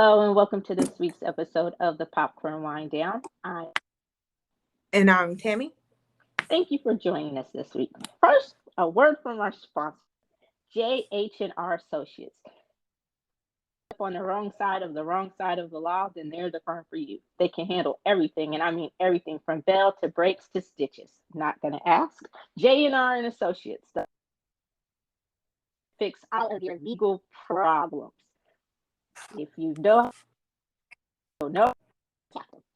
Hello and welcome to this week's episode of the Popcorn Wind Down. And I'm Tammy. Thank you for joining us this week. First, a word from our sponsor, J.H.R. Associates. If on the wrong side of the law, then they're the firm for you. They can handle everything, and I mean everything from bell to breaks to stitches. Not gonna ask. J&R and Associates fix all of your legal problems. If you don't know,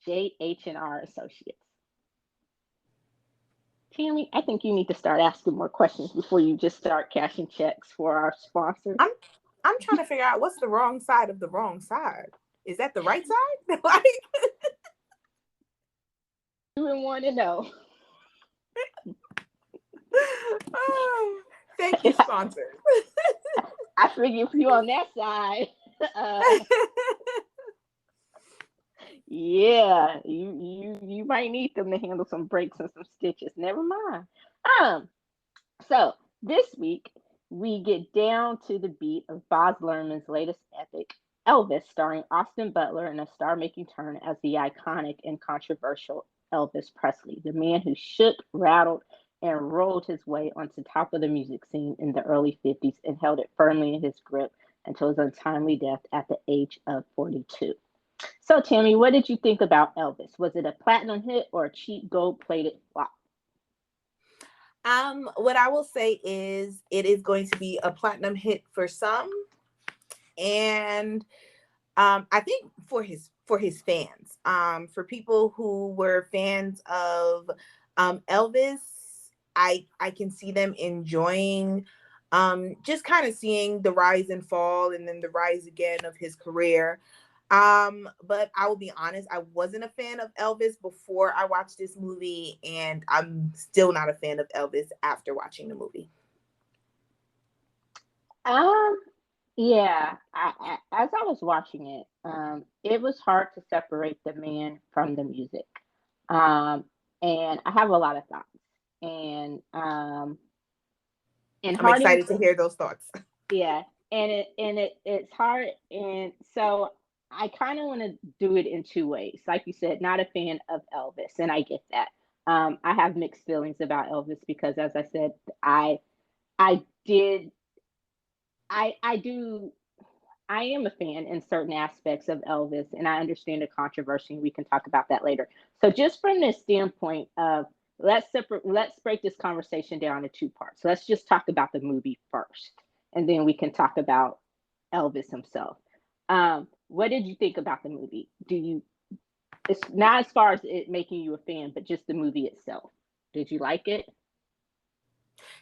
J.H.R. Associates. Tammy, I think you need to start asking more questions before you just start cashing checks for our sponsors. I'm trying to figure out what's the wrong side of the wrong side. Is that the right side? Like, you even want to know. Oh, thank you, sponsors. I figure if you're on that side, yeah, you might need them to handle some breaks and some stitches. Never mind. So this week we get down to the beat of Baz Luhrmann's latest epic, Elvis, starring Austin Butler in a star-making turn as the iconic and controversial Elvis Presley, the man who shook, rattled, and rolled his way onto top of the music scene in the early 50s and held it firmly in his grip until his untimely death at the age of 42. So, Tammy, what did you think about Elvis? Was it a platinum hit or a cheap gold-plated flop? What I will say is it is going to be a platinum hit for some, and I think for his fans, for people who were fans of Elvis, I can see them enjoying just kind of seeing the rise and fall and then the rise again of his career. But I will be honest, I wasn't a fan of Elvis before I watched this movie, and I'm still not a fan of Elvis after watching the movie. Yeah, as I was watching it, it was hard to separate the man from the music. Um, and I have a lot of thoughts. And I'm hard, excited to hear those thoughts. yeah, it's hard, and so I kind of want to do it in two ways. Like you said, not a fan of Elvis, and I get that. I have mixed feelings about Elvis because, as I said, I did I do I am a fan in certain aspects of Elvis, and I understand the controversy. And we can talk about that later. So, just from this standpoint of let's break this conversation down to two parts. Let's just talk about the movie first, and then we can talk about Elvis himself. What did you think about the movie? It's not as far as it making you a fan, but just the movie itself. Did you like it?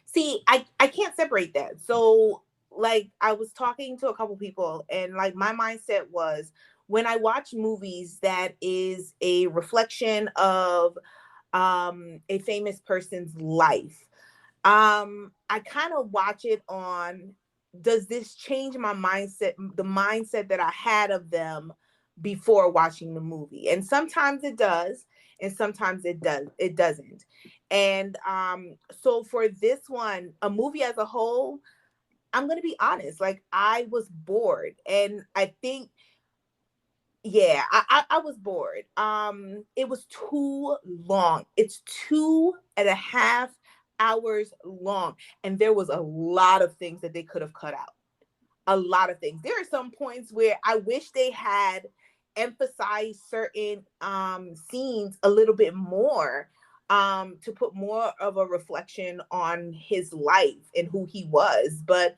See, I can't separate that. So, like, I was talking to a couple people, and like my mindset was when I watch movies that is a reflection of a famous person's life, I kind of watch it on, does this change my mindset, the mindset that I had of them before watching the movie? And sometimes it does, and sometimes it doesn't. And so for this one, a movie as a whole, I'm gonna be honest, like I was bored. And I think, yeah, I was bored. It was too long. It's 2.5 hours long. And there was a lot of things that they could have cut out. A lot of things. There are some points where I wish they had emphasized certain scenes a little bit more, to put more of a reflection on his life and who he was. But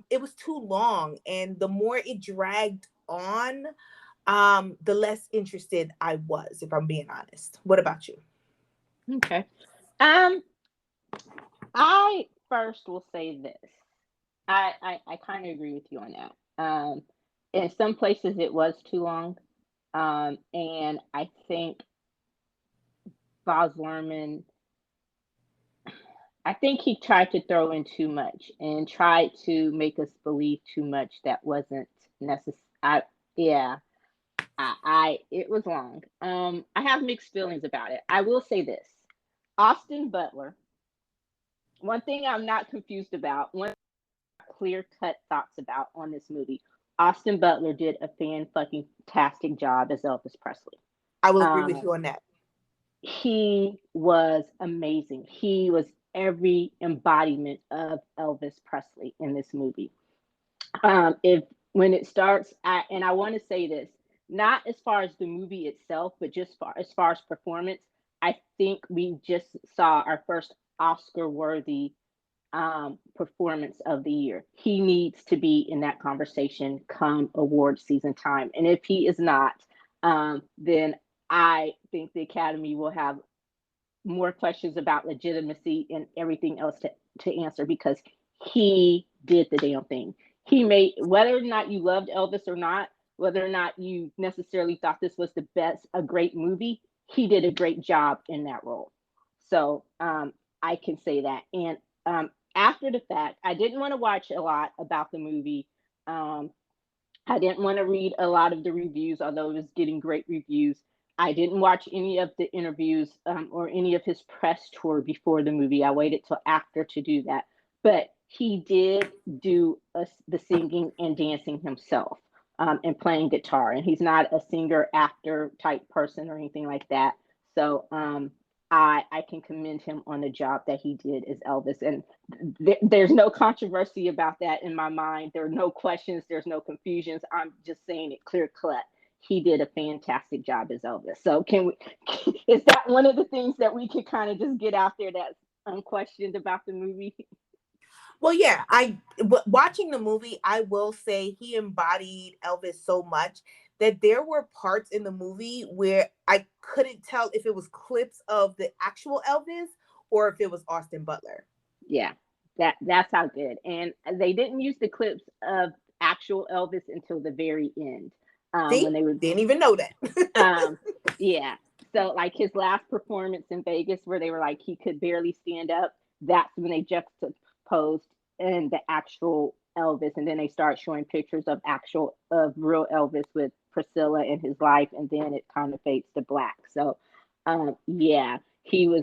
it was too long, and the more it dragged on, the less interested I was, if I'm being honest. What about you? Okay. Um, I first will say this. I kind of agree with you on that. In some places it was too long. And I think Baz Luhrmann, I think he tried to throw in too much and tried to make us believe too much that wasn't necessary. Yeah, it was long. I have mixed feelings about it. I will say this. Austin Butler, one thing I'm not confused about, one clear cut thoughts about on this movie. Austin Butler did a fan fucking tastic job as Elvis Presley. I will agree with Um, you on that. he was amazing. He was every embodiment of Elvis Presley in this movie. If when it starts, and I want to say this, not as far as the movie itself, but just as far as performance, I think we just saw our first Oscar worthy performance of the year. He needs to be in that conversation come award season time. And if he is not, then I think the Academy will have more questions about legitimacy and everything else to answer because he did the damn thing. He made, whether or not you loved Elvis or not, whether or not you necessarily thought this was the best, a great movie, he did a great job in that role. So I can say that. And after the fact, I didn't want to watch a lot about the movie. Um, I didn't want to read a lot of the reviews, although it was getting great reviews. I didn't watch any of the interviews or any of his press tour before the movie. I waited till after to do that. But he did do the singing and dancing himself and playing guitar. And he's not a singer, actor type person or anything like that. So I can commend him on the job that he did as Elvis. And there's no controversy about that in my mind. There are no questions. There's no confusions. I'm just saying it clear cut. He did a fantastic job as Elvis. So can we? Is that one of the things that we could kind of just get out there that's unquestioned about the movie? Well, yeah, watching the movie, I will say he embodied Elvis so much that there were parts in the movie where I couldn't tell if it was clips of the actual Elvis or if it was Austin Butler. Yeah, that's how good. And they didn't use the clips of actual Elvis until the very end. See, When they were didn't even know that. um yeah. So like his last performance in Vegas where they were like he could barely stand up, that's when they juxtaposed and the actual Elvis, and then they start showing pictures of real Elvis with Priscilla in his life, and then it kind of fades to black. So yeah, he was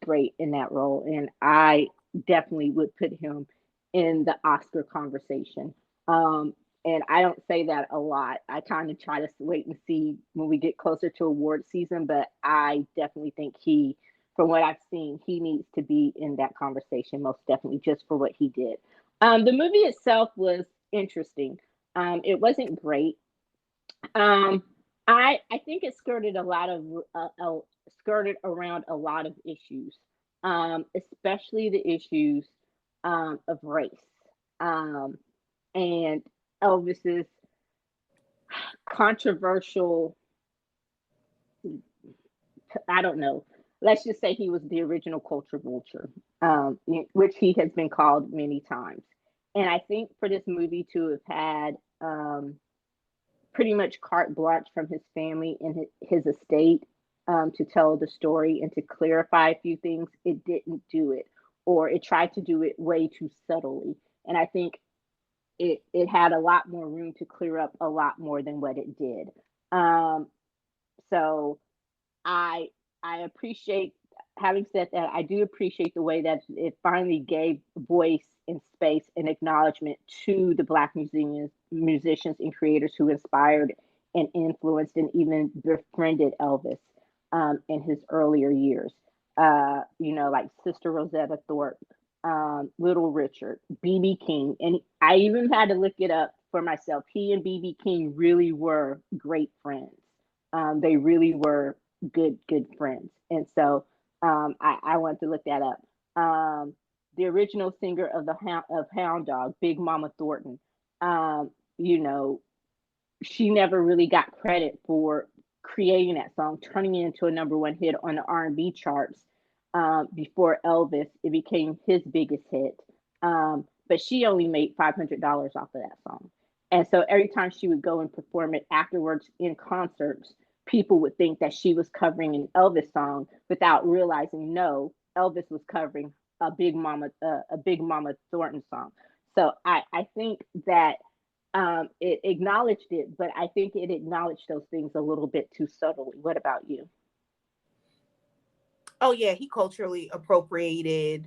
great in that role, and I definitely would put him in the Oscar conversation. Um, and I don't say that a lot. I kind of try to wait and see when we get closer to award season, but I definitely think from what I've seen, he needs to be in that conversation most definitely just for what he did. The movie itself was interesting. It wasn't great. Um, I think it skirted around a lot of issues, especially the issues of race um, and Elvis's controversial. I don't know. Let's just say he was the original culture vulture, which he has been called many times. And I think for this movie to have had pretty much carte blanche from his family and his estate to tell the story and to clarify a few things, it didn't do it, or it tried to do it way too subtly. And I think it had a lot more room to clear up a lot more than what it did. Um, so I I appreciate, having said that, I do appreciate the way that it finally gave voice and space and acknowledgement to the Black musicians and creators who inspired and influenced and even befriended Elvis in his earlier years. Like Sister Rosetta Thorpe, Little Richard, BB King, and I even had to look it up for myself. He and BB King really were great friends. They really were good friends, and so I wanted to look that up. The original singer of Hound Dog, Big Mama Thornton, um, you know, she never really got credit for creating that song, turning it into a number one hit on the R&B charts. Before Elvis, it became his biggest hit. But she only made $500 off of that song. And so every time she would go and perform it afterwards in concerts, people would think that she was covering an Elvis song without realizing no, Elvis was covering a Big Mama Thornton song. So I think that it acknowledged it, but I think it acknowledged those things a little bit too subtly. What about you? Oh yeah, he culturally appropriated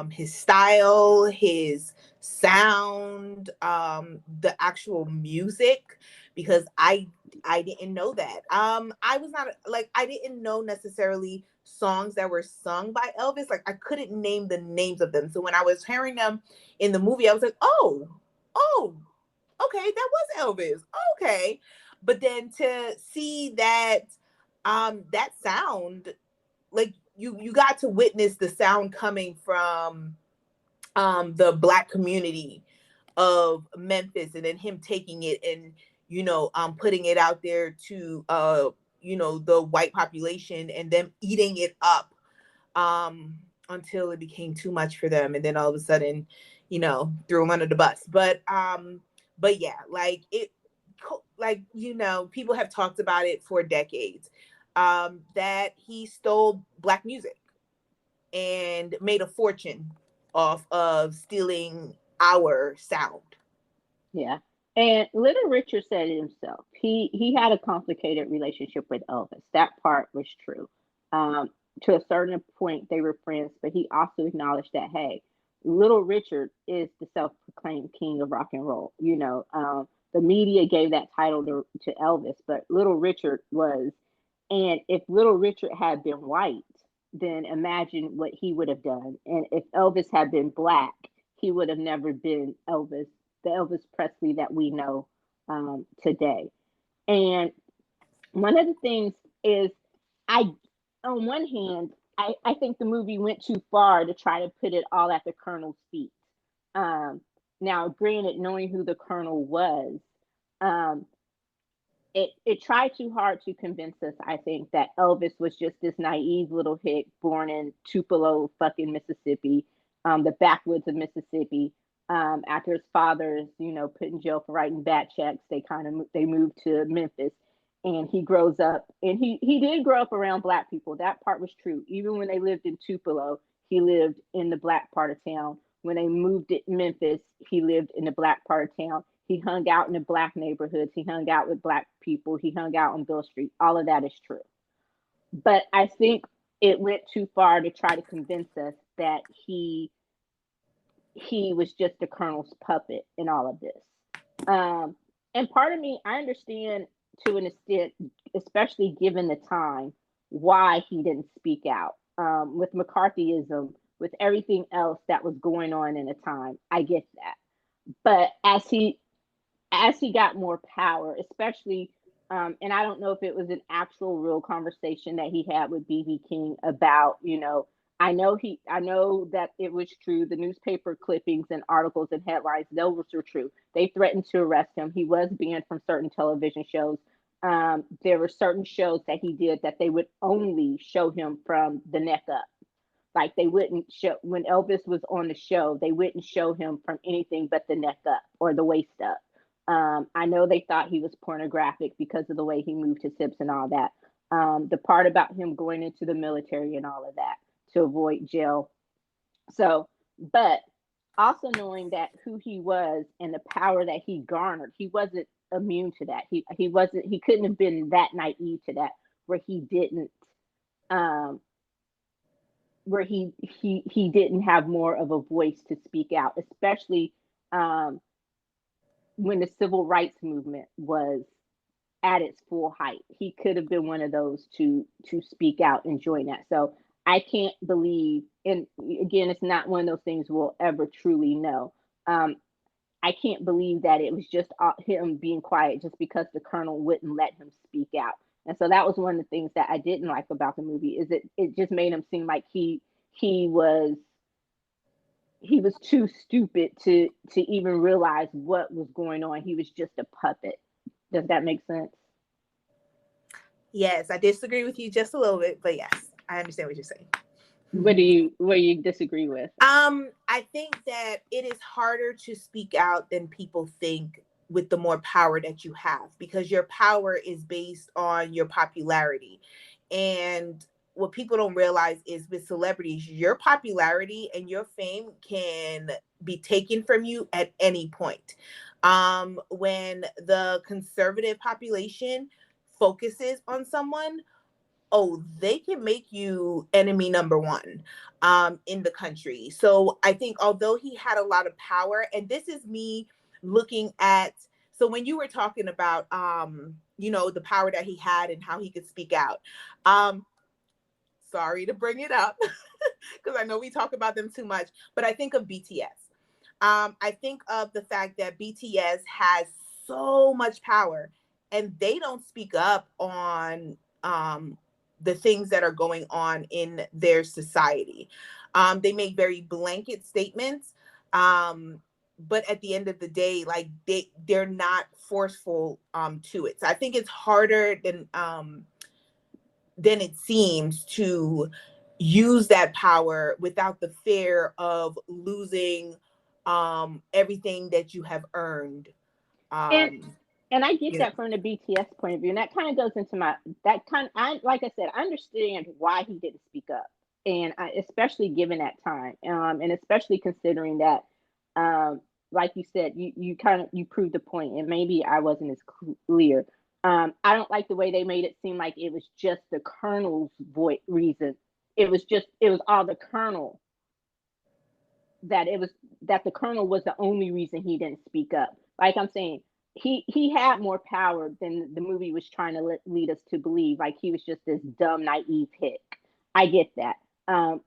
his style, his sound, the actual music, because I didn't know that. I was not like, I didn't know necessarily songs that were sung by Elvis. Like I couldn't name the names of them. So when I was hearing them in the movie, I was like, oh, okay, that was Elvis. Okay. But then to see that that sound, like you got to witness the sound coming from the black community of Memphis, and then him taking it and putting it out there to the white population, and them eating it up um until it became too much for them, and then all of a sudden threw him under the bus. But yeah, like it, like people have talked about it for decades, that he stole black music and made a fortune off of stealing our sound. Yeah. And Little Richard said it himself. He had a complicated relationship with Elvis. That part was true. Um, to a certain point, they were friends, but he also acknowledged that, hey, Little Richard is the self-proclaimed king of rock and roll. The media gave that title to Elvis, but Little Richard was. And if Little Richard had been white, then imagine what he would have done. And if Elvis had been black, he would have never been Elvis, the Elvis Presley that we know today. And one of the things is, I, on one hand, I think the movie went too far to try to put it all at the Colonel's feet. Um, Now, granted, knowing who the Colonel was, um, it tried too hard to convince us, I think, that Elvis was just this naive little hick born in Tupelo, fucking Mississippi, the backwoods of Mississippi. After his father's, put in jail for writing bad checks, they moved to Memphis, and he grows up, and he did grow up around black people. That part was true. Even when they lived in Tupelo, he lived in the black part of town. When they moved to Memphis, he lived in the black part of town. He hung out in the black neighborhoods. He hung out with black people. He hung out on Bill Street. All of that is true. But I think it went too far to try to convince us that he was just the Colonel's puppet in all of this. And part of me, I understand to an extent, especially given the time, why he didn't speak out. With McCarthyism, with everything else that was going on in the time, I get that. But as he got more power, especially, and I don't know if it was an actual real conversation that he had with BB King about, I know that it was true. The newspaper clippings and articles and headlines, those were true. They threatened to arrest him. He was banned from certain television shows. There were certain shows that he did that they would only show him from the neck up. Like they wouldn't show, when Elvis was on the show, they wouldn't show him from anything but the neck up or the waist up. I know they thought he was pornographic because of the way he moved his hips and all that. The part about him going into the military and all of that to avoid jail. So, but also knowing that who he was and the power that he garnered, he wasn't immune to that. He couldn't have been that naive to that where he didn't um he didn't have more of a voice to speak out, especially um when the civil rights movement was at its full height. He could have been one of those to speak out and join that. So I can't believe, and again, it's not one of those things we'll ever truly know. Um, I can't believe that it was just him being quiet just because the colonel wouldn't let him speak out. And so that was one of the things that I didn't like about the movie, is it just made him seem like he was he was too stupid to even realize what was going on. He was just a puppet. Does that make sense? Yes, I disagree with you just a little bit, but yes, I understand what you're saying. What do you disagree with? I think that it is harder to speak out than people think with the more power that you have, because your power is based on your popularity. And what people don't realize is, with celebrities, your popularity and your fame can be taken from you at any point. When the conservative population focuses on someone, oh, they can make you enemy number one in the country. So I think although he had a lot of power, and this is me looking at, so when you were talking about, the power that he had and how he could speak out, um, sorry to bring it up because I know we talk about them too much, but I think of BTS. I think of the fact that BTS has so much power and they don't speak up on the things that are going on in their society. They make very blanket statements. But at the end of the day, like they're not forceful to it. So I think it's harder than it seems to use that power without the fear of losing everything that you have earned. And um and I get you know that from the BTS point of view, and that kind of goes into my that kind. I like I said, I understand why he didn't speak up, and especially given that time, and especially considering that, like you said, you kind of you proved the point, and maybe I wasn't as clear. I don't like the way they made it seem like it was just the colonel's reason. It was all the colonel, that it was that the colonel was the only reason he didn't speak up. Like I'm saying, he had more power than the movie was trying to lead us to believe. Like he was just this dumb, naive hick. I get that.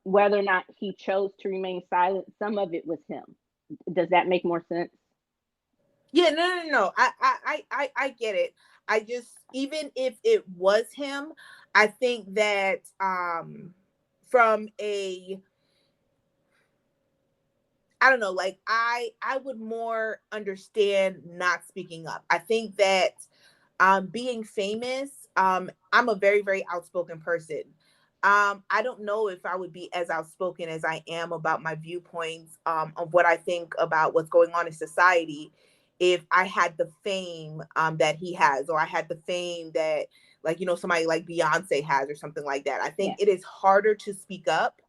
Whether or not he chose to remain silent, some of it was him. Does that make more sense? yeah, no, I get it. I just, even if it was him, I think that from a, I don't know, like I would more understand not speaking up. I think that being famous, I'm a very, very outspoken person. I don't know if I would be as outspoken as I am about my viewpoints of what I think about what's going on in society if I had the fame that he has, or I had the fame that, like, somebody like Beyonce has or something like that. I think Yeah, it is harder to speak up.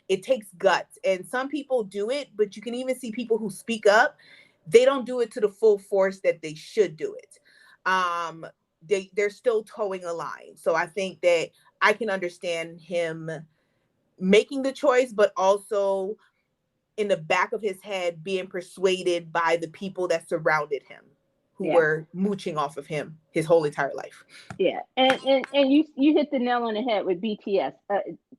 It takes guts, and some people do it, but you can even see people who speak up, they don't do it to the full force that they should do it. um they're still towing a line. So I think that I can understand him making the choice, but also in the back of his head being persuaded by the people that surrounded him, who yeah. were mooching off of him his whole entire life. Yeah, and you hit the nail on the head with BTS.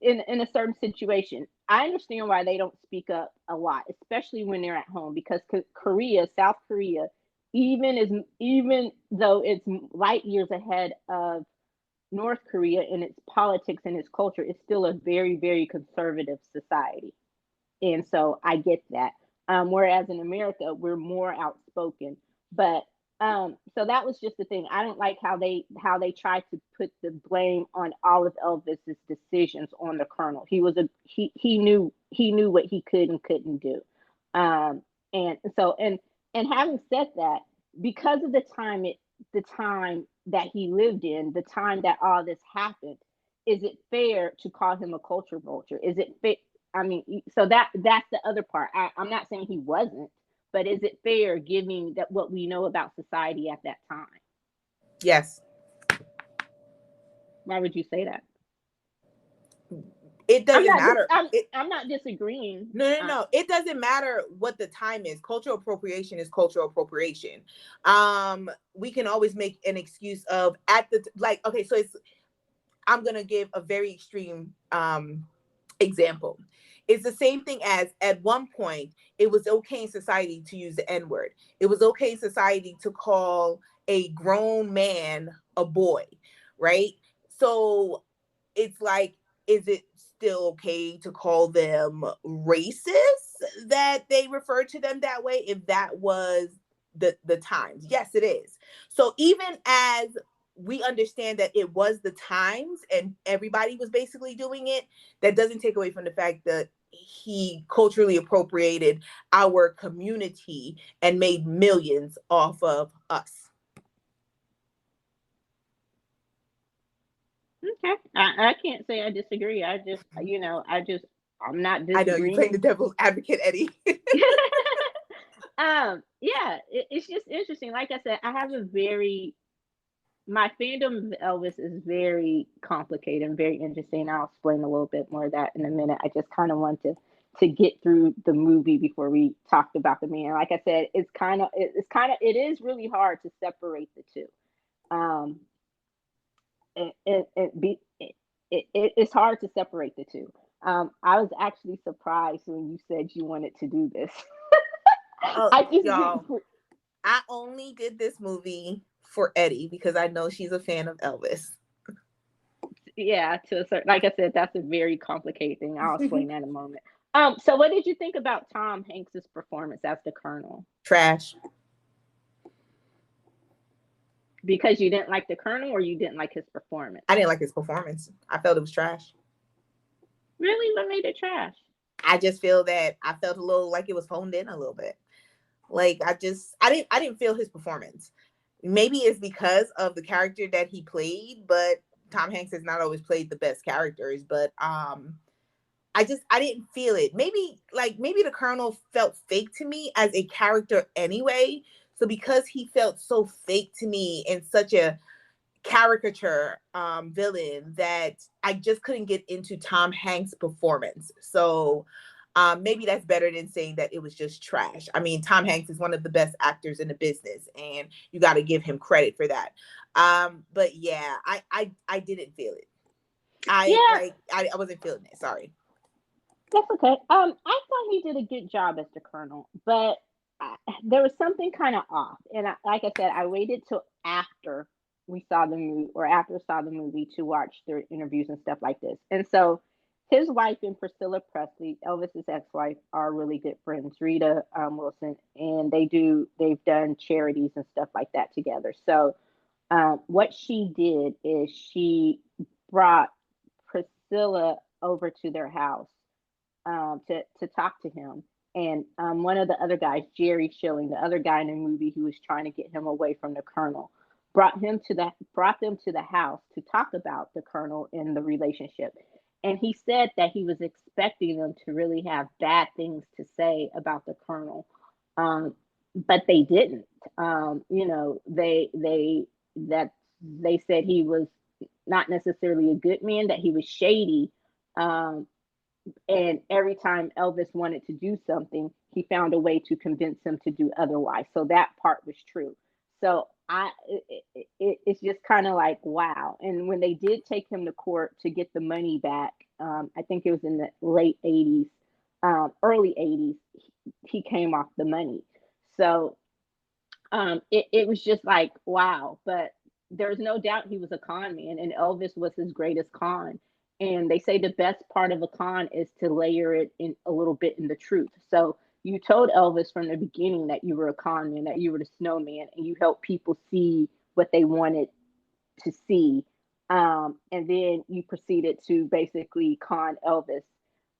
In a certain situation, I understand why they don't speak up a lot, especially when they're at home, because Korea, South Korea, even though it's light years ahead of North Korea in its politics and its culture, it's still a very, very conservative society, and so I get that. Whereas in America, we're more outspoken. But so that was just the thing. I don't like how they tried to put the blame on all of Elvis's decisions on the colonel. He knew what he could and couldn't do. Um, and so and having said that, because of the time that he lived in, the time that all this happened, is it fair to call him a culture vulture? Is it fair? I mean, so that's the other part. I'm not saying he wasn't, but is it fair giving that what we know about society at that time? Yes. Why would you say that? It I'm doesn't not dis- matter. I'm not disagreeing. No. It doesn't matter what the time is. Cultural appropriation is cultural appropriation. We can always make an excuse of at the like. Okay, so it's. I'm gonna give a very extreme example. It's the same thing as at one point it was okay in society to use the N word. It was okay in society to call a grown man a boy, right? So it's like, is it still okay to call them racist that they refer to them that way if that was the times? Yes, it is. So even as we understand that it was the times and everybody was basically doing it, that doesn't take away from the fact that he culturally appropriated our community and made millions off of us. Okay, I can't say I disagree. I just I'm not I know you're playing the disagreeing. devil's advocate, Eddie. Yeah, it's just interesting. Like I said, I have a very my fandom of Elvis is very complicated and very interesting. I'll explain a little bit more of that in a minute. I just kind of want to get through the movie before we talked about the man. Like I said, it is really hard to separate the two. Um, it's hard to separate the two. I was actually surprised when you said you wanted to do this. Oh, I just didn't. y'all, I only did this movie for Eddie because I know she's a fan of Elvis. Yeah, to a certain, like I said, that's a very complicated thing. I'll explain that in a moment. So what did you think about Tom Hanks's performance as the Colonel? Trash. Because you didn't like the Colonel, or you didn't like his performance? I didn't like his performance. I felt it was trash. Really, what made it trash? I just feel that I felt a little like it was phoned in a little bit. Like I didn't feel his performance. Maybe it's because of the character that he played, but Tom Hanks has not always played the best characters, but I didn't feel it. Maybe the Colonel felt fake to me as a character anyway. So because he felt so fake to me and such a caricature villain, that I just couldn't get into Tom Hanks' performance. So maybe that's better than saying that it was just trash. I mean, Tom Hanks is one of the best actors in the business, and you got to give him credit for that. But yeah, I didn't feel it. Yeah, I wasn't feeling it. Sorry. that's okay. I thought he did a good job as the Colonel, but there was something kind of off. And like I said, I waited till after we saw the movie, or after saw the movie, to watch their interviews and stuff like this. And so, his wife and Priscilla Presley, Elvis's ex-wife, are really good friends. Rita Wilson, and they've done charities and stuff like that together. So, what she did is she brought Priscilla over to their house, to talk to him. And one of the other guys, Jerry Schilling, the other guy in the movie who was trying to get him away from the Colonel, brought them to the house to talk about the Colonel and the relationship. And he said that he was expecting them to really have bad things to say about the Colonel, um, but they didn't. That they said he was not necessarily a good man, that he was shady. Um, and every time Elvis wanted to do something, he found a way to convince him to do otherwise. So that part was true. So it's just kind of like, wow. And when they did take him to court to get the money back, I think it was in the late '80s, early '80s, he came off the money. So it was just like, wow. But there's no doubt he was a con man, and Elvis was his greatest con. And they say the best part of a con is to layer it in a little bit in the truth. So you told Elvis from the beginning that you were a con man, that you were the snowman, and you helped people see what they wanted to see. And then you proceeded to basically con Elvis.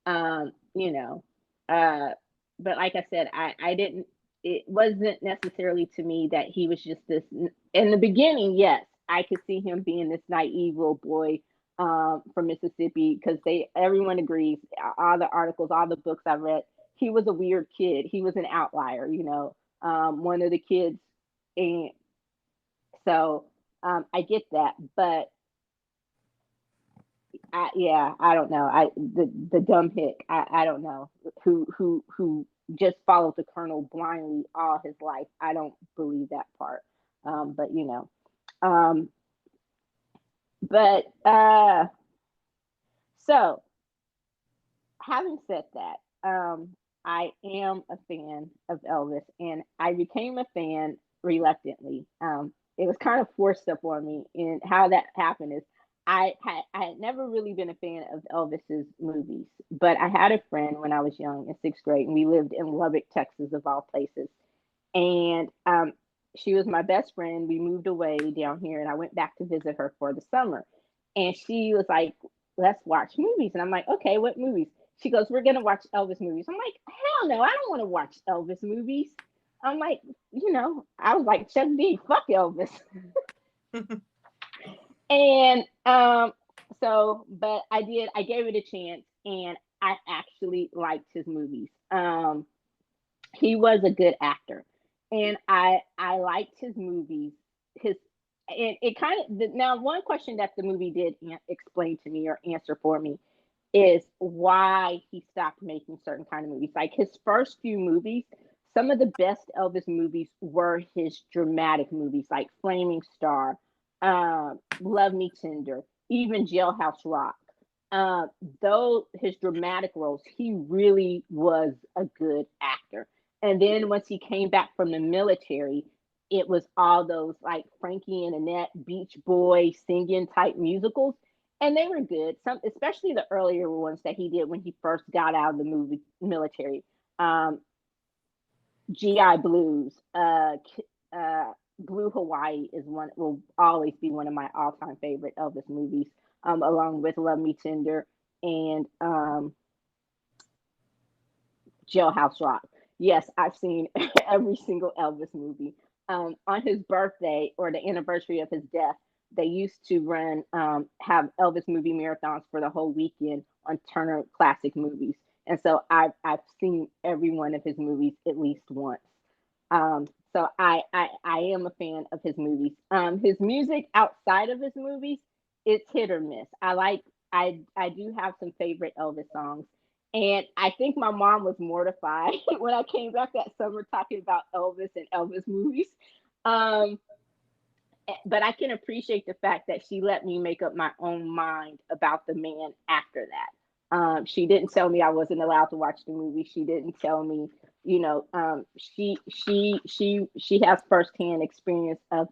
Um, you know, uh, but like I said, I didn't. It wasn't necessarily to me that he was just this. In the beginning, yes, I could see him being this naive little boy from Mississippi, because everyone agrees. All the articles, all the books I've read, he was a weird kid. He was an outlier. One of the kids, and so I get that, but yeah, I don't know. The dumb hick. I don't know who just followed the Colonel blindly all his life. I don't believe that part. But um, but so having said that, I am a fan of Elvis, and I became a fan reluctantly. It was kind of forced up on me, and how that happened is I had never really been a fan of Elvis's movies, but I had a friend when I was young in sixth grade, and we lived in Lubbock, Texas, of all places. And she was my best friend. We moved away down here, and I went back to visit her for the summer. And she was like, "Let's watch movies." And I'm like, "Okay, what movies?" She goes, "We're gonna watch Elvis movies." I'm like, "Hell no, I don't want to watch Elvis movies." I'm like, I was like, Chuck D, fuck Elvis. And but I gave it a chance, and I actually liked his movies. He was a good actor, and I liked his movies. His And it kind of, now one question that the movie did explain to me or answer for me is why he stopped making certain kind of movies. Like his first few movies, some of the best Elvis movies were his dramatic movies, like Flaming Star, Love Me Tender, even Jailhouse Rock. Uh, though his dramatic roles, he really was a good actor. And then once he came back from the military, it was all those like Frankie and Annette, Beach Boy singing type musicals, and they were good. Some, especially the earlier ones that he did when he first got out of the movie military. Um, GI Blues, Blue Hawaii is one, will always be one of my all time favorite Elvis movies, along with Love Me Tender and Jailhouse Rock. Yes, I've seen every single Elvis movie. On his birthday or the anniversary of his death, they used to run have Elvis movie marathons for the whole weekend on Turner Classic Movies, and so I've seen every one of his movies at least once. So I am a fan of his movies. His music outside of his movies, it's hit or miss. I do have some favorite Elvis songs. And I think my mom was mortified when I came back that summer talking about Elvis and Elvis movies. Um, but I can appreciate the fact that she let me make up my own mind about the man after that. She didn't tell me I wasn't allowed to watch the movie. She didn't tell me, she has firsthand experience of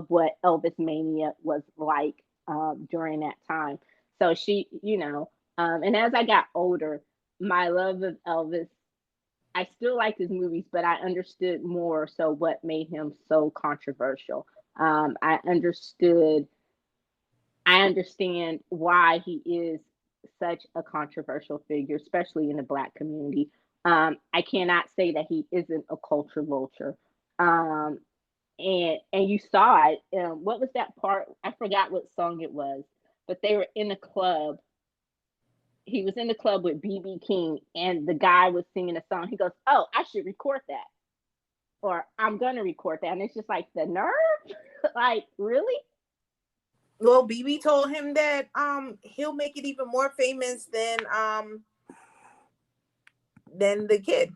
what Elvis mania was like during that time. So and as I got older, my love of Elvis, I still liked his movies, but I understood more so what made him so controversial. Um, I understood, I understand why he is such a controversial figure, especially in the Black community. I cannot say that he isn't a culture vulture. Um, and you saw it. What was that part? I forgot what song it was, but they were in a club. He was in the club with BB King, and the guy was singing a song. He goes, "Oh, I should record that," or "I'm gonna record that," and it's just like the nerve. Like, really? Well, BB told him that he'll make it even more famous than the kid.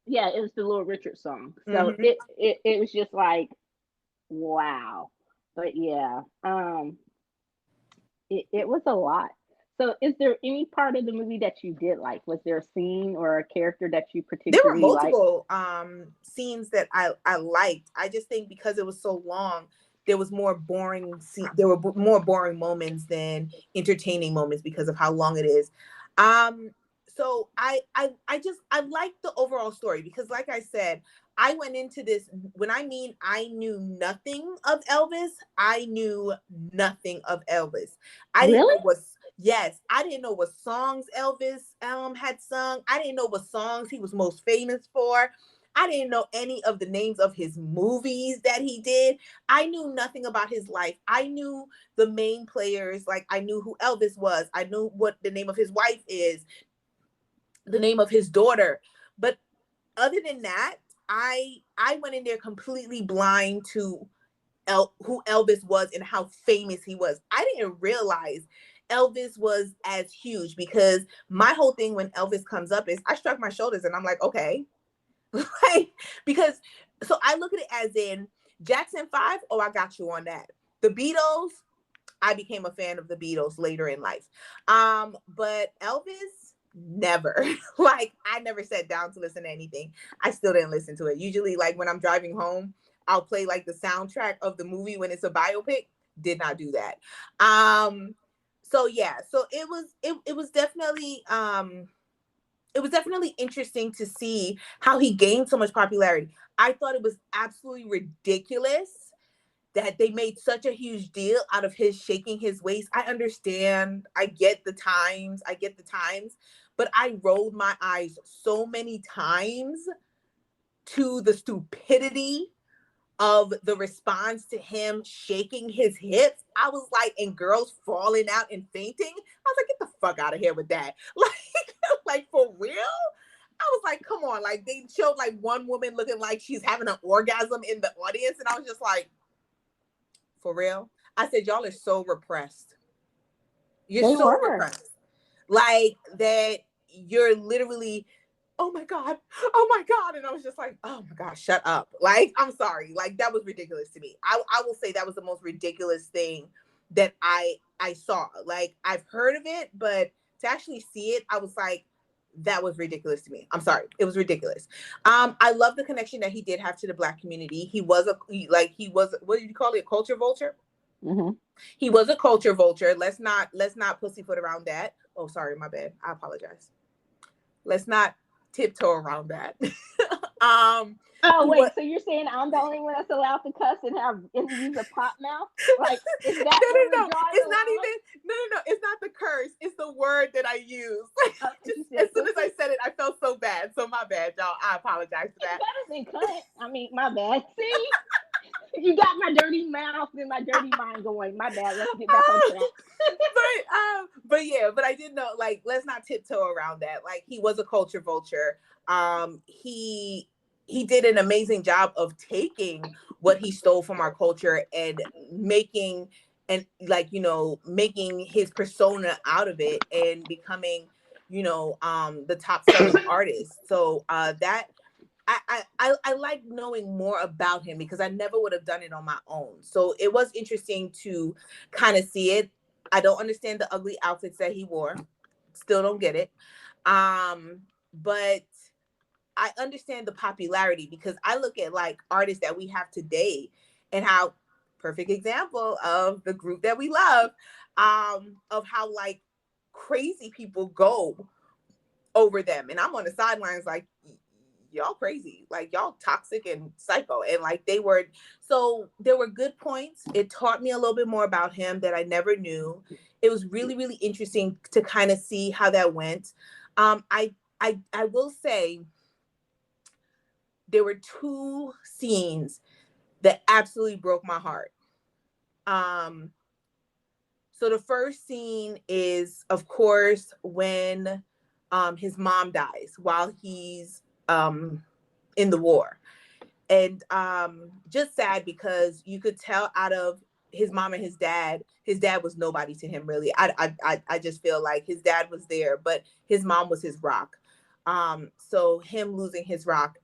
Yeah, it was the Little Richard song. So Mm-hmm. it was just like, wow. But yeah, it was a lot. So is there any part of the movie that you did like? Was there a scene or a character that you There were particularly liked? multiple scenes that I liked. I just think because it was so long, there was more boring there were more boring moments than entertaining moments because of how long it is. Um so I like the overall story because like I said, I went into this when I mean I knew nothing of Elvis, I knew nothing of Elvis. I didn't Really? know what Yes, I didn't know what songs Elvis had sung. I didn't know what songs he was most famous for. I didn't know any of the names of his movies that he did. I knew nothing about his life. I knew the main players, like I knew who Elvis was. I knew what the name of his wife is, the name of his daughter. But other than that, I went in there completely blind to who Elvis was and how famous he was. I didn't realize Elvis was as huge because my whole thing when Elvis comes up is I shrug my shoulders and I'm like, okay. Like, because so I look at it as in Jackson 5, oh, I got you on that. The Beatles, I became a fan of the Beatles later in life. But Elvis, never. Like I never sat down to listen to anything. I still didn't listen to it. Usually, like when I'm driving home, I'll play like the soundtrack of the movie when it's a biopic. Did not do that. So yeah, so it was definitely interesting to see how he gained so much popularity. I thought it was absolutely ridiculous that they made such a huge deal out of his shaking his waist. I understand. I get the times. But I rolled my eyes so many times to the stupidity of the response to him shaking his hips. I was like, and girls falling out and fainting. I was like, get the fuck out of here with that. Like for real? I was like, come on. Like they showed like one woman looking like she's having an orgasm in the audience. And I was just like, For real. I said, y'all are so repressed. You're They so were. repressed. Like that you're literally, oh my God, oh my God. And I was just like, oh my God, shut up. Like, I'm sorry. Like that was ridiculous to me. I will say that was the most ridiculous thing that I saw. Like I've heard of it, but to actually see it, I was like, that was ridiculous to me. I'm sorry. It was ridiculous. I love the connection that he did have to the Black community. He was he was, what did you call it? A culture vulture? Mm-hmm. He was a culture vulture. Let's not pussyfoot around that. Oh, sorry, my bad. I apologize. Let's not tiptoe around that. Oh he wait, was so you're saying I'm the only one that's allowed to cuss and use a pot mouth? Like, is no, that no, where we're no. drawing It's the not line? even no. It's not the curse. It's the word that I use. Oh, Just you as said soon as I pussy? said it, I felt so bad. So my bad, y'all. I apologize for It's that. better than cunt. I mean, my bad. See, you got my dirty mouth and my dirty mind going. My bad. Let's get back on track. But yeah, but I did know, like, let's not tiptoe around that. Like, he was a culture vulture. He did an amazing job of taking what he stole from our culture and making, and like, making his persona out of it and becoming, the top selling artist. So that I like knowing more about him because I never would have done it on my own. So it was interesting to kind of see it. I don't understand the ugly outfits that he wore. Still don't get it. But I understand the popularity because I look at like artists that we have today and how, perfect example of the group that we love, of how like crazy people go over them. And I'm on the sidelines like, y'all crazy, like y'all toxic and psycho. And like so there were good points. It taught me a little bit more about him that I never knew. It was really, really interesting to kind of see how that went. I will say there were two scenes that absolutely broke my heart. Um, so the first scene is, of course, when his mom dies while he's in the war. And just sad because you could tell out of his mom and his dad was nobody to him, really. I just feel like his dad was there, but his mom was his rock. So him losing his rock.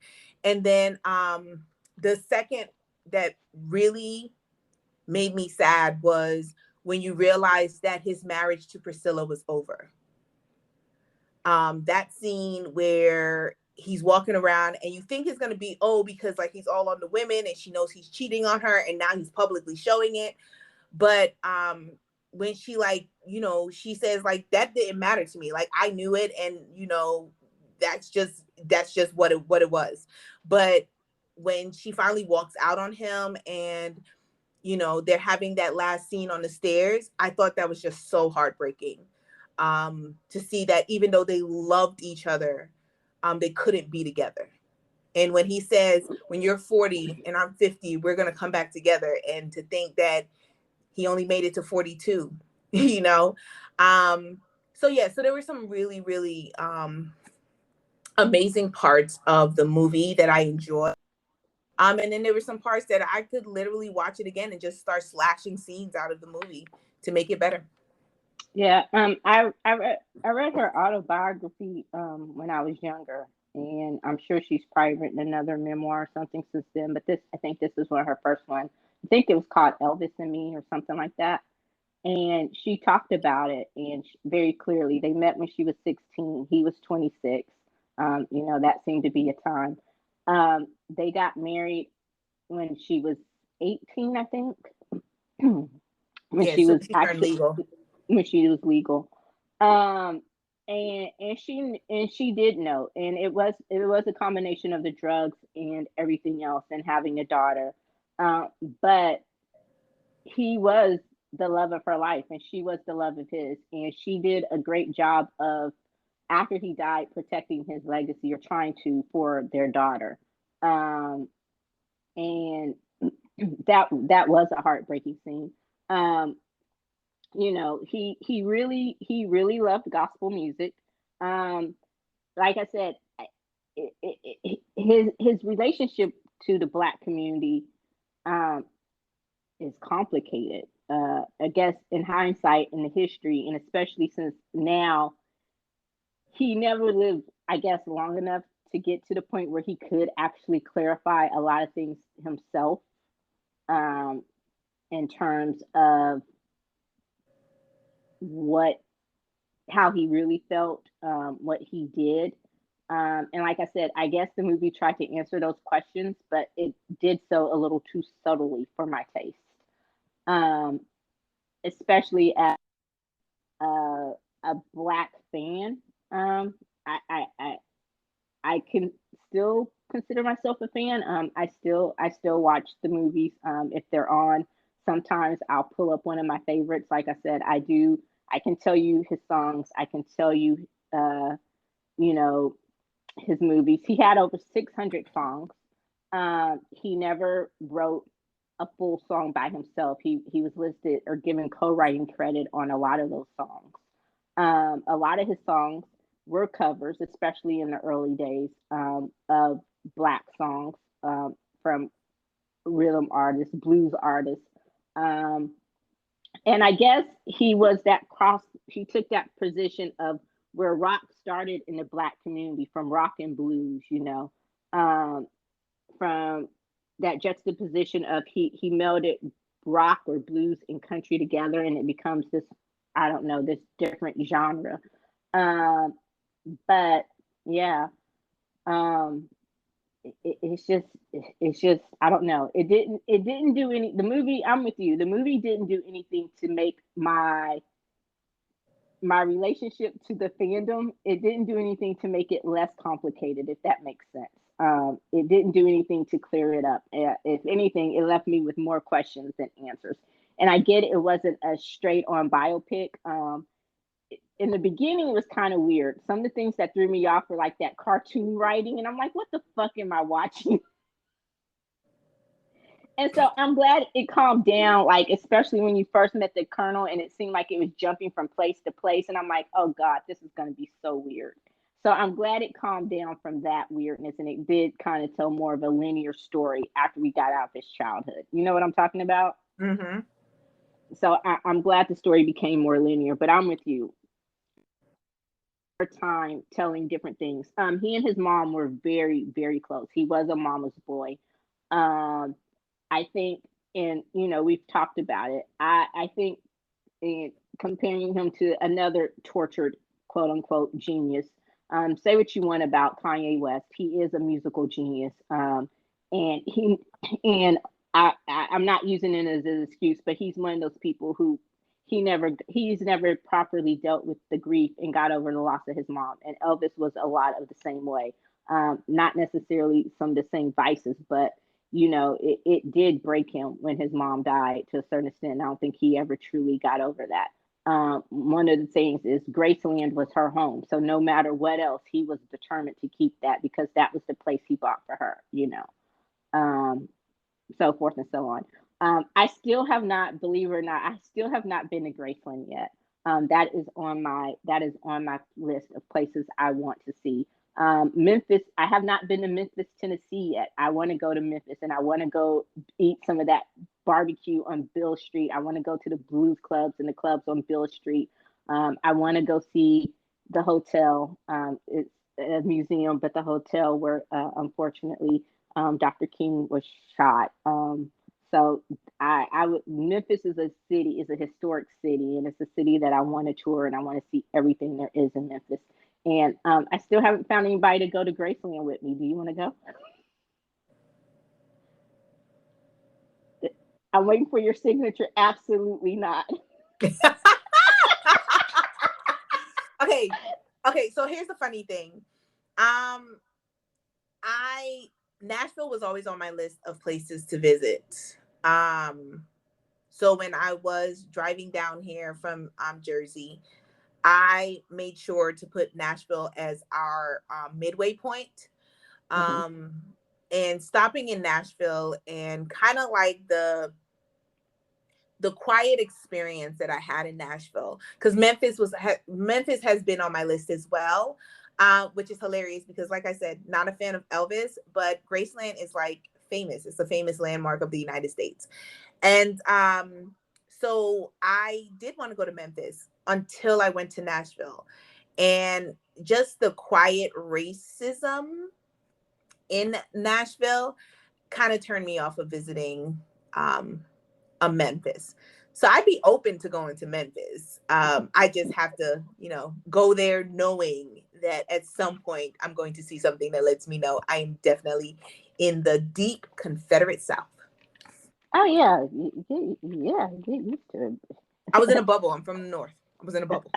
And then the second that really made me sad was when you realize that his marriage to Priscilla was over. That scene where he's walking around and you think it's going to be, oh, because like he's all on the women and she knows he's cheating on her and now he's publicly showing it. But when she like, she says like, that didn't matter to me. Like I knew it. And that's just what it was. But when she finally walks out on him and they're having that last scene on the stairs, I thought that was just so heartbreaking. To see that even though they loved each other, they couldn't be together. And when he says, when you're 40 and I'm 50, we're going to come back together, and to think that he only made it to 42, so yeah, so there were some really, really amazing parts of the movie that I enjoyed. And then there were some parts that I could literally watch it again and just start slashing scenes out of the movie to make it better. Yeah, I read her autobiography when I was younger, and I'm sure she's probably written another memoir or something since then. But I think this is one of her first ones. I think it was called Elvis and Me or something like that. And she talked about it, and very clearly, they met when she was 16. He was 26. That seemed to be a time. They got married when she was 18, I think. when Yeah, she so was she turned actually legal. when she was legal. Um, and she did know, and it was a combination of the drugs and everything else, and having a daughter. But he was the love of her life, and she was the love of his, and she did a great job of, after he died, protecting his legacy, or trying to, for their daughter. Um, and that was a heartbreaking scene. Um, he really loved gospel music. Um, like I said, his relationship to the Black community, um, is complicated. I guess in hindsight, in the history, and especially since now he never lived, I guess, long enough to get to the point where he could actually clarify a lot of things himself, um, in terms of what how he really felt, what he did. And like I said, I guess the movie tried to answer those questions, but it did so a little too subtly for my taste. Um, Especially as a, a black fan. Um, I, I, I, I can still consider myself a fan. I still watch the movies if they're on. Sometimes I'll pull up one of my favorites. Like I said, I do. I can tell you his songs. I can tell you, uh, you know, his movies. He had over 600 songs. He never wrote a full song by himself. He was listed or given co-writing credit on a lot of those songs. A lot of his songs were covers, especially in the early days, of black songs, from rhythm artists, blues artists. Um, and I guess he was that cross, he took that position of where rock started in the black community, from rock and blues, um, from that juxtaposition of he melded rock or blues and country together, and it becomes this, I don't know, this different genre. Um, but yeah, um, it's just I don't know. It didn't do any. The movie, I'm with you. The movie didn't do anything to make my relationship to the fandom. It didn't do anything to make it less complicated, if that makes sense. It didn't do anything to clear it up. If anything, it left me with more questions than answers. And I get it wasn't a straight on biopic. In the beginning, it was kind of weird. Some of the things that threw me off were like that cartoon writing, and I'm like, what the fuck am I watching? And so I'm glad it calmed down, like especially when you first met the colonel and it seemed like it was jumping from place to place. And I'm like, oh God, this is gonna be so weird. So I'm glad it calmed down from that weirdness and it did kind of tell more of a linear story after we got out of his childhood. You know what I'm talking about? Mm-hmm. So I'm glad the story became more linear, but I'm with you. Time telling different things. He and his mom were very, very close. He was a mama's boy. Um, I think, and we've talked about it. I think in comparing him to another tortured quote unquote genius. Say what you want about Kanye West, he is a musical genius, and he and I'm not using it as an excuse, but he's one of those people who he's never properly dealt with the grief and got over the loss of his mom. And Elvis was a lot of the same way. Not necessarily some of the same vices, but it did break him when his mom died to a certain extent. I don't think he ever truly got over that. One of the things is Graceland was her home. So no matter what else, he was determined to keep that because that was the place he bought for her. Um, so forth and so on. I still have not, believe it or not, I still have not been to Graceland yet. That is on my list of places I want to see. Memphis, I have not been to Memphis, Tennessee yet. I want to go to Memphis and I want to go eat some of that barbecue on Bill Street. I want to go to the blues clubs and the clubs on Bill Street. I want to go see the hotel. It's a museum, but the hotel where unfortunately Dr. King was shot. So I would Memphis is a city, is a historic city, and it's a city that I want to tour and I want to see everything there is in Memphis. And I still haven't found anybody to go to Graceland with me. Do you want to go? I'm waiting for your signature. Absolutely not. Okay. Okay, so here's the funny thing. I Nashville was always on my list of places to visit. So when I was driving down here from Jersey, I made sure to put Nashville as our midway point. Hmm. Um, and stopping in Nashville and kind of like the quiet experience that I had in Nashville, because Memphis has been on my list as well, which is hilarious because, like I said, not a fan of Elvis, but Graceland is like famous. It's a famous landmark of the United States. And so I did want to go to Memphis until I went to Nashville. And just the quiet racism in Nashville kind of turned me off of visiting um, a Memphis. So I'd be open to going to Memphis. I just have to, go there knowing that at some point I'm going to see something that lets me know I'm definitely in the deep Confederate South. Oh yeah, yeah, get used to I was in a bubble. I'm from the North. I was in a bubble.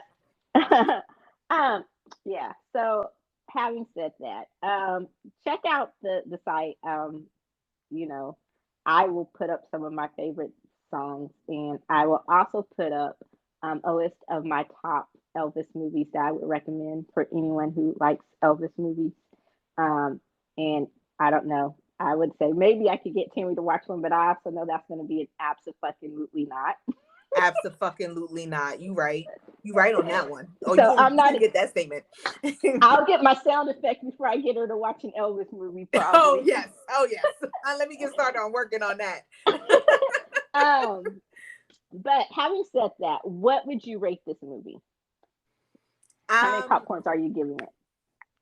it. Yeah. So having said that, check out the site. You know, I will put up some of my favorite songs, and I will also put up a list of my top Elvis movies that I would recommend for anyone who likes Elvis movies. Um, and I don't know. I would say maybe I could get Tammy to watch one, but I also know that's going to be an absolutely not. Absolutely not. You right. You right on that one. Oh, So you gonna get that statement. I'll get my sound effect before I get her to watch an Elvis movie, Oh probably. yes. Oh yes. Let me get started on working on that. um, but having said that, what would you rate this movie? How many Um, popcorns are you giving it?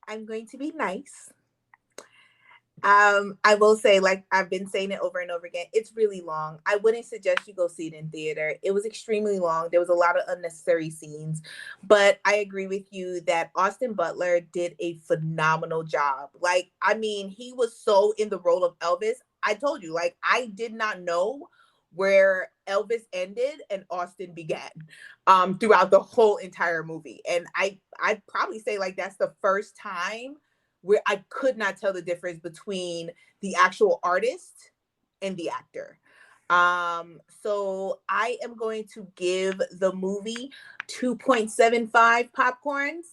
I'm going to be nice. I will say, like I've been saying it over and over again, it's really long. I wouldn't suggest you go see it in theater. It was extremely long. There was a lot of unnecessary scenes, but I agree with you that Austin Butler did a phenomenal job. Like, I mean, he was so in the role of Elvis. I told you, like, I did not know where Elvis ended and Austin began throughout the whole entire movie. And I'd probably say like that's the first time where I could not tell the difference between the actual artist and the actor. So I am going to give the movie 2.75 popcorns.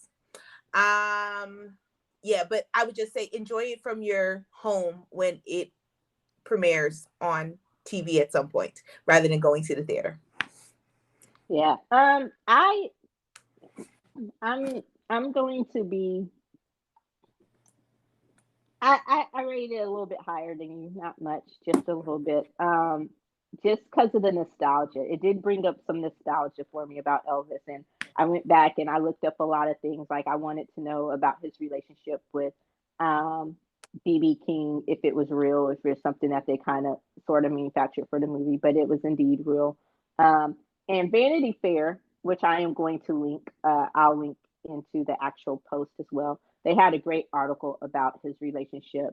Yeah, but I would just say enjoy it from your home when it premieres on TV at some point rather than going to the theater. Yeah. I'm going to be. I rated it a little bit higher than you, not much, just a little bit. Just because of the nostalgia, it did bring up some nostalgia for me about Elvis, and I went back and I looked up a lot of things. Like I wanted to know about his relationship with um, BB King, if it was real, if it's something that they kind of sort of manufactured for the movie, but it was indeed real. Um, and Vanity Fair, which I am going to link, I'll link into the actual post as well. They had a great article about his relationship,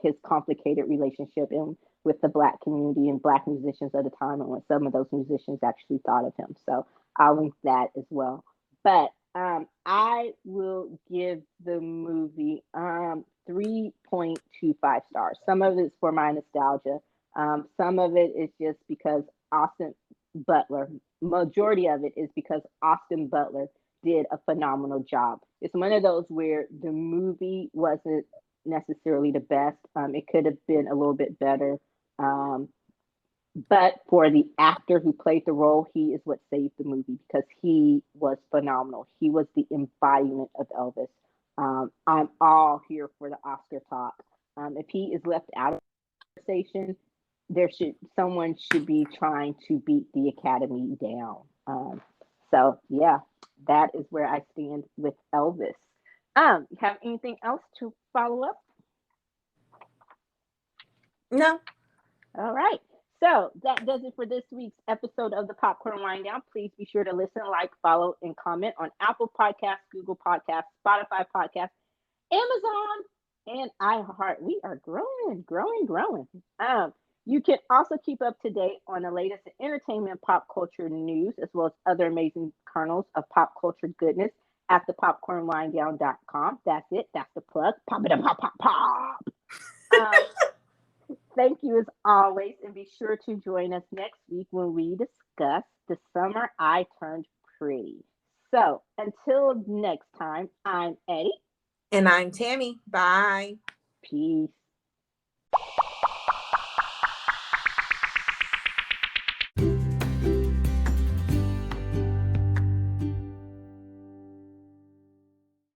his complicated relationship in, with the black community and black musicians at the time, and what some of those musicians actually thought of him. So I'll link that as well. But I will give the movie 3.25 stars. Some of it's for my nostalgia. Some of it is just because Austin Butler, majority of it is because Austin Butler did a phenomenal job. It's one of those where the movie wasn't necessarily the best. It could have been a little bit better. Um, but for the actor who played the role, he is what saved the movie because he was phenomenal. He was the embodiment of Elvis. I'm all here for the Oscar talk. If he is left out of the conversation, there should someone should be trying to beat the Academy down. So yeah, that is where I stand with Elvis. You have anything else to follow up? No. All right. So that does it for this week's episode of the Popcorn Wind Down. Please be sure to listen, like, follow, and comment on Apple Podcasts, Google Podcasts, Spotify Podcasts, Amazon, and iHeart. We are growing, growing, growing. You can also keep up to date on the latest entertainment pop culture news, as well as other amazing kernels of pop culture goodness at thepopcornwinddown.com. That's it. That's the plug. Pop it up, pop, pop, pop. Thank you as always, and be sure to join us next week when we discuss The Summer I Turned Pretty. So until next time, I'm Eddie. And I'm Tammy. Bye. Peace.